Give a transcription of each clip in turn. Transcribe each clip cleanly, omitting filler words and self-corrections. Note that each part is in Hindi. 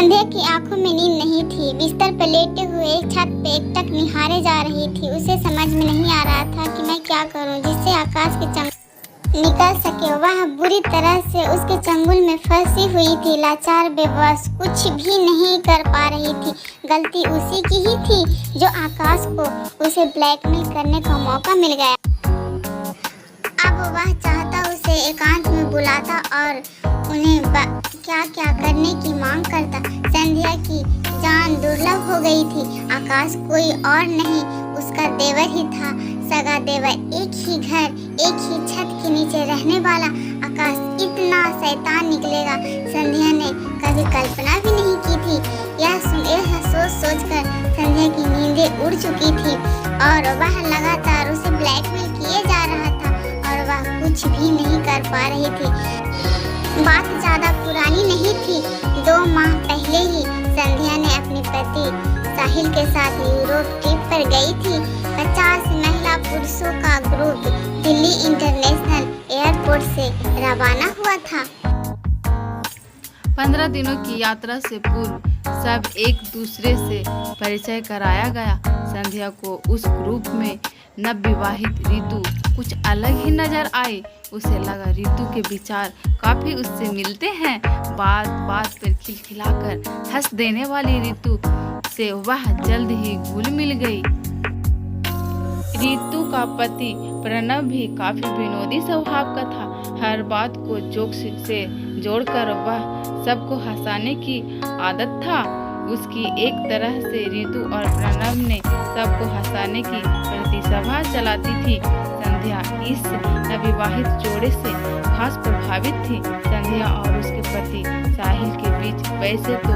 संध्या की आंखों में नींद नहीं थी। बिस्तर पर लेटे हुए छत पे एकटक निहारे जा रही थी। उसे समझ में नहीं आ रहा था कि मैं क्या करूं जिससे आकाश के चंगुल निकल सके। वह बुरी तरह से उसके चंगुल में फंसी हुई थी, लाचार, बेबस, कुछ भी नहीं कर पा रही थी। गलती उसी की ही थी जो आकाश को उसे ब्लैकमेल करने का मौका मिल गया। अब वह चाहता उसे एकांत में बुलाता और उन्हें क्या क्या करने की मांग करता। संध्या की जान दुर्लभ हो गई थी। आकाश कोई और नहीं, उसका देवर ही था, सगा देवर। एक ही घर, एक ही छत के नीचे रहने वाला आकाश इतना शैतान निकलेगा, संध्या ने कभी कल्पना भी नहीं की थी। यह सोच कर संध्या की नींदें उड़ चुकी थी और वह लगातार उसे ब्लैकमेल किए जा रहा था और वह कुछ भी नहीं कर पा रही थी। बात ज्यादा पुरानी नहीं थी। 2 माह पहले ही संध्या ने अपने पति साहिल के साथ यूरोप ट्रिप पर गई थी। 50 महिला पुरुषों का ग्रुप दिल्ली इंटरनेशनल एयरपोर्ट से रवाना हुआ था। 15 दिनों की यात्रा से पूर्व सब एक दूसरे से परिचय कराया गया। संध्या को उस ग्रुप में नवविवाहित रितु कुछ अलग ही नजर आई। उसे लगा रितु के विचार काफी उससे मिलते हैं। बात बात पर खिलखिलाकर हंस देने वाली रितु से वह जल्द ही घुल मिल गई। रितु का पति प्रणव भी काफी विनोदी स्वभाव का था। हर बात को जोक से जोड़कर वह सबको हंसाने की आदत था उसकी। एक तरह से रितु और प्रणव ने सबको हंसाने की प्रतिसभा चलाती थी। संध्या इस नवविवाहित जोड़े से खास प्रभावित थी। संध्या और उसके पति साहिल के बीच वैसे तो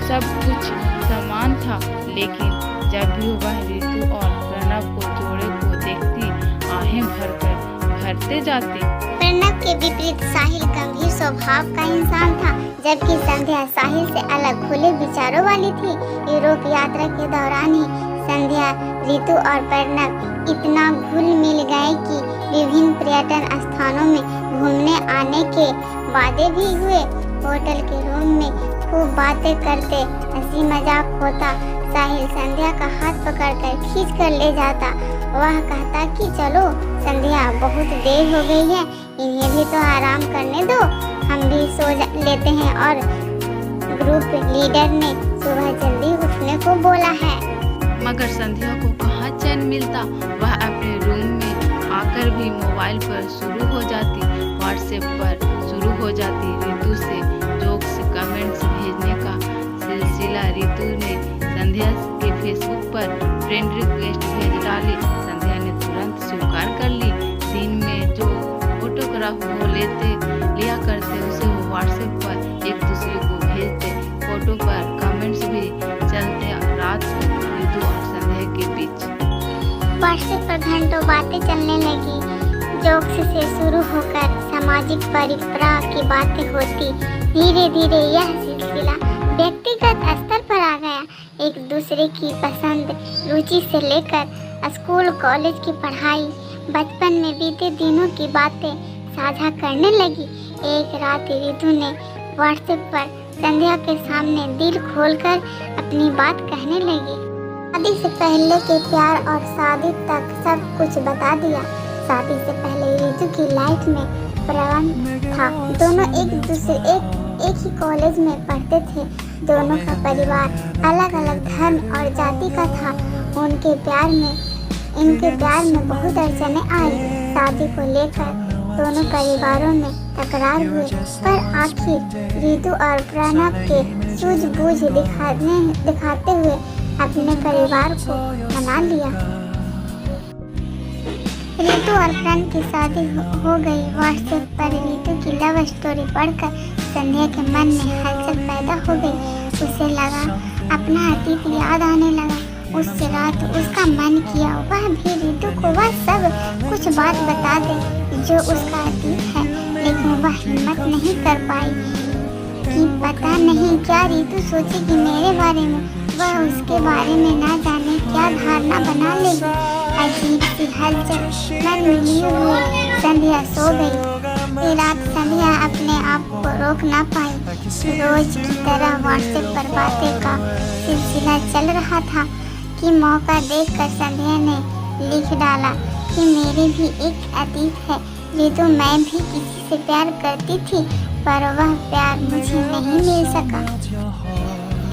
सब कुछ समान था, लेकिन जब भी वह रितु और प्रणव को जोड़े को देखती आहें भरते जाती। प्रणव के विपरीत साहिल गंभीर स्वभाव का इंसान था, जबकि संध्या साहिल से अलग खुले विचारों वाली थी। यूरोप यात्रा के दौरान ही संध्या, रितु और प्रणव इतना घुल मिल गए कि विभिन्न पर्यटन स्थानों में घूमने आने के वादे भी हुए। होटल के रूम में खूब बातें करते, हंसी मजाक होता। साहिल संध्या का हाथ पकड़कर खींच कर ले जाता। वह कहता कि चलो संध्या, बहुत देर हो गई है, इन्हें भी तो आराम करने दो, हम भी सो लेते हैं। और ग्रुप लीडर ने सुबह जल्दी उठने को बोला है। मगर संध्या को कहाँ चैन मिलता। वह अपने रूम में आकर भी मोबाइल पर शुरू हो जाती, व्हाट्सएप पर शुरू हो जाती रितु से जोक्स कमेंट्स भेजने का सिलसिला। रितु ने संध्या के फेसबुक पर फ्रेंड रिक्वेस्ट भेज डाली। संध्या ने तुरंत स्वीकार कर ली। दिन में जो फोटोग्राफ वो लिया करते उसे वो व्हाट्सएप पर एक दूसरे को भेजते। फोटो पर कमेंट्स भी चलते। रात को रितु और संध्या के बीच व्हाट्सएप पर घंटों बातें चलने लगी। जोक्स से शुरू होकर सामाजिक परिप्रेक्ष्य की बातें होती। धीरे धीरे यह सिलसिला व्यक्तिगत स्तर पर आ गया। एक दूसरे की पसंद, रुचि से लेकर स्कूल कॉलेज की पढ़ाई, बचपन में बीते दिनों की बातें साझा करने लगी। एक रात रितु ने व्हाट्सएप पर संध्या के सामने दिल खोलकर अपनी बात कहने लगी। शादी से पहले के प्यार और शादी तक सब कुछ बता दिया। शादी से पहले रितु की लाइफ में प्रणव था। दोनों एक ही कॉलेज में पढ़ते थे। दोनों का परिवार अलग अलग धर्म और जाति का था। इनके प्यार में बहुत अड़चने आई। शादी को लेकर दोनों परिवारों में तकरार हुए, पर आखिर रितु और प्रणव के सूझबूझ दिखाते हुए अपने परिवार को मना लिया। रितु और प्रणव की शादी हो गई। व्हाट्सएप पर रितु की लव स्टोरी पढ़कर संध्या के मन में हलचल पैदा हो गई। उसे लगा, अपना अतीत याद आने लगा। उस रात उसका मन किया वह भी रितु को वह सब कुछ बात बता दे जो उसका अतीत है, लेकिन वह हिम्मत नहीं कर पाई कि पता नहीं क्या रितु सोचेगी मेरे बारे में। वह उसके बारे में ना जाने क्या धारणा बना लेगी। अजीब सी हलचल मन में लिए हुए संध्या सो गई। रात संध्या अपने आप को रोक ना पाई। रोज की तरह व्हाट्सएप पर बातें का सिलसिला चल रहा था कि मौका देखकर संध्या ने लिख डाला कि मेरे भी एक अतीत है रितु, मैं भी किसी से प्यार करती थी पर वह प्यार मुझे नहीं मिल सका।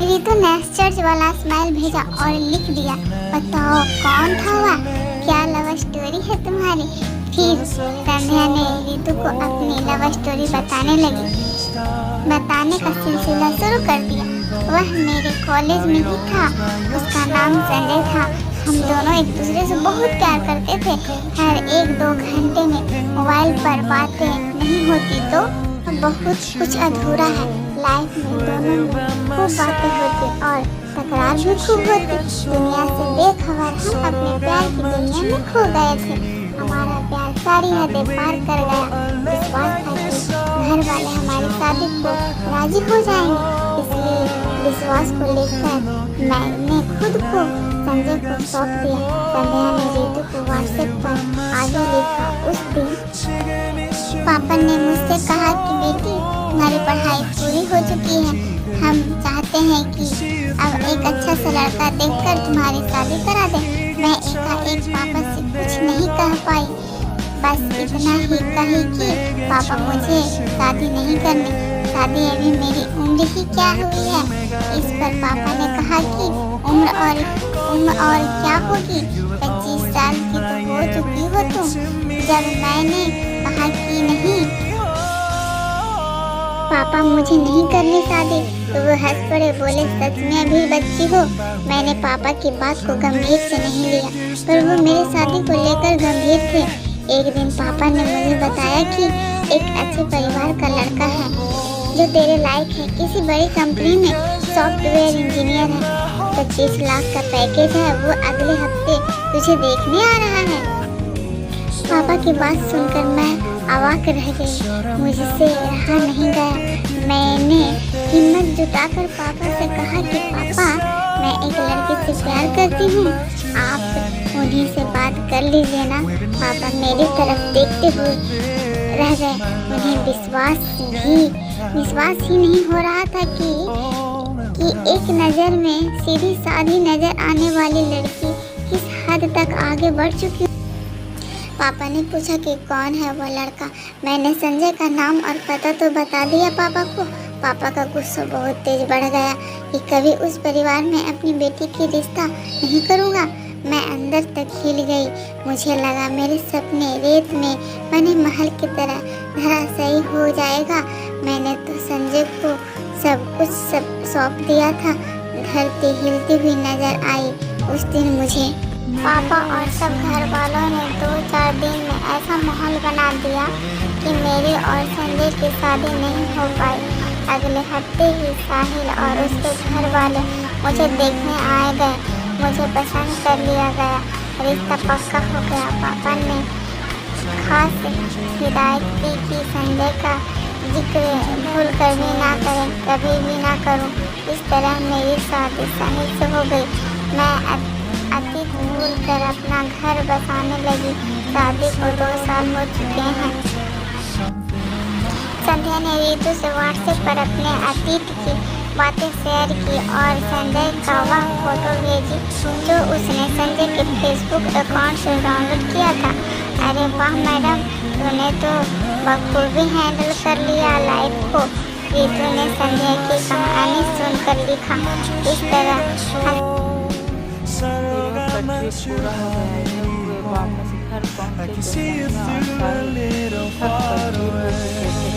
रितु ने आश्चर्य वाला स्माइल भेजा और लिख दिया, बताओ कौन था वह, क्या लव स्टोरी है तुम्हारी। फिर संध्या ने रितु को अपनी लव स्टोरी बताने का सिलसिला शुरू कर दिया। वह मेरे कॉलेज में ही था, उसका नाम संजय था। हम दोनों एक दूसरे से बहुत प्यार करते थे। हर 1-2 घंटे में मोबाइल पर बातें नहीं होती तो बहुत कुछ अधूरा है। लाइफ में दोनों में खूब बातें होती और तकरार भी खूब होती। दुनिया से बेखबर हम अपने प्यार की दुनिया में खो गए थे। हमारा प्यार सारी हदें पार कर गया। विश्वास था कि घर वाले हमारी शादी को राजी हो जाएंगे, इसलिए विश्वास को लेकर मैंने खुद को संजय को सौंप दिया। संध्या ने रितु को व्हाट्सएप पर आगे लिखा, उस दिन पापा ने मुझसे कहा कि बेटी तुम्हारी पढ़ाई पूरी हो चुकी है, हम चाहते हैं कि अब एक अच्छा सा लड़का देखकर तुम्हारी शादी करा दें। मैं एकाएक पापा से कुछ नहीं कह पाई, बस इतना ही कही कि पापा मुझे शादी नहीं करनी, शादी अभी मेरी उम्र ही क्या हुई है। इस पर पापा ने कहा कि उम्र और क्या होगी, 25 साल की तो हो चुकी हो तुम। जब मैंने कहा कि नहीं पापा मुझे नहीं करनी शादी, तो वो हंस पड़े, बोले सच में अभी बच्ची हो। मैंने पापा की बात को गंभीर से नहीं लिया, पर वो मेरी शादी को लेकर गंभीर थे। एक दिन पापा ने मुझे बताया कि एक अच्छे परिवार का लड़का है जो तेरे लायक है, किसी बड़ी कंपनी में सॉफ्टवेयर इंजीनियर है, 25 लाख का पैकेज है, वो अगले हफ्ते तुझे देखने आ रहा है। पापा की बात सुनकर मैं अवाक रह गई, मुझसे रहा नहीं गया। मैंने हिम्मत जुटाकर पापा से कहा कि पापा मैं एक लड़के से प्यार करती हूँ, आप उन्हीं से बात कर लीजिए ना। पापा मेरी तरफ देखते हुए रह गए, उन्हें विश्वास ही नहीं हो रहा था कि एक नज़र में सीधी साधी नजर आने वाली लड़की किस हद तक आगे बढ़ चुकी। पापा ने पूछा कि कौन है वह लड़का। मैंने संजय का नाम और पता तो बता दिया पापा को। पापा का गुस्सा बहुत तेज बढ़ गया कि कभी उस परिवार में अपनी बेटी की रिश्ता नहीं करूँगा। मैं अंदर तक हिल गई, मुझे लगा मेरे सपने रेत में बने महल की तरह धराशायी हो जाएगा। मैंने तो संजय को सब कुछ सौंप दिया था। धरती हिलती हुई नजर आई। उस दिन मुझे पापा और सब घर वालों ने 2-4 दिन में ऐसा माहौल बना दिया कि मेरी और संजय की शादी नहीं हो पाई। अगले हफ्ते ही साहिल और उसके घर वाले मुझे देखने आए गए। मुझे पसंद कर लिया गया, रिश्ता पक्का हो गया। पापा ने खास हिदायत दी कि संजय का जिक्र भूल कर भी ना करें, कभी भी ना करूं। इस तरह मेरी शादी साहिल से हो गई। मैं अतीत भूल कर अपना घर बसाने लगी। शादी को 2 साल हो चुके हैं। संध्या ने रितु से व्हाट्सएप पर अपने अतीत की बातें शेयर की और संजय का वह फोटो भेजी जो उसने संजय के फेसबुक अकाउंट से डाउनलोड किया था। अरे वाह मैडम, तूने तो बखूबी हैंडल कर लिया लाइफ को। रितु ने संजय की कहानी सुनकर लिखा, इस तरह पूरा हो गया। जब वे वापस घर पहुंचे तो संध्या और साहिल थक कर दूर हो चुके थे।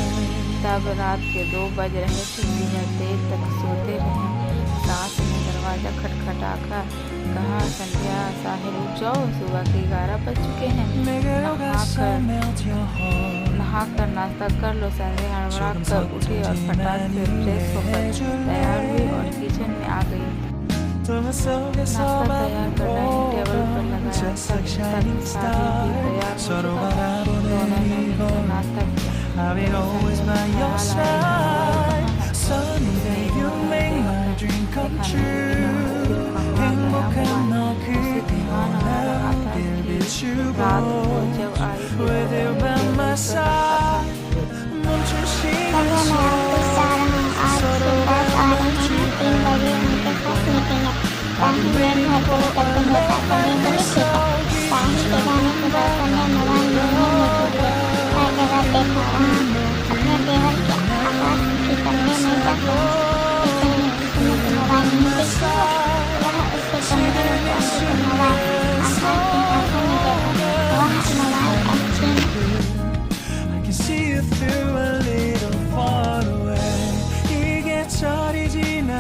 तब रात के 2 बज रहे थे। तीनों देर तक सोते रहे। सास ने दरवाजा खटखटाकर कहा, संध्या साहिल उठ जाओ, सुबह के 11 बज चुके हैं। नहाकर नाश्ता कर लो। संध्या हड़बड़ा कर उठी और फटाक से फ्रेश होकर तैयार हुई और किचन में आ गई। नाश्ता तैयार कर डाइनिंग टेबल पर लगाया। तक साहिल भी तैयार हो चुका था। दोनों ने मिलकर नाश्ता किया। रात को जब आई संजय मैं ऑफिस जा रहा हूँ, 3 बजे उनके साथ मीटिंग है। राहुल ने घर पर निकलते हुए पैसा दे बोले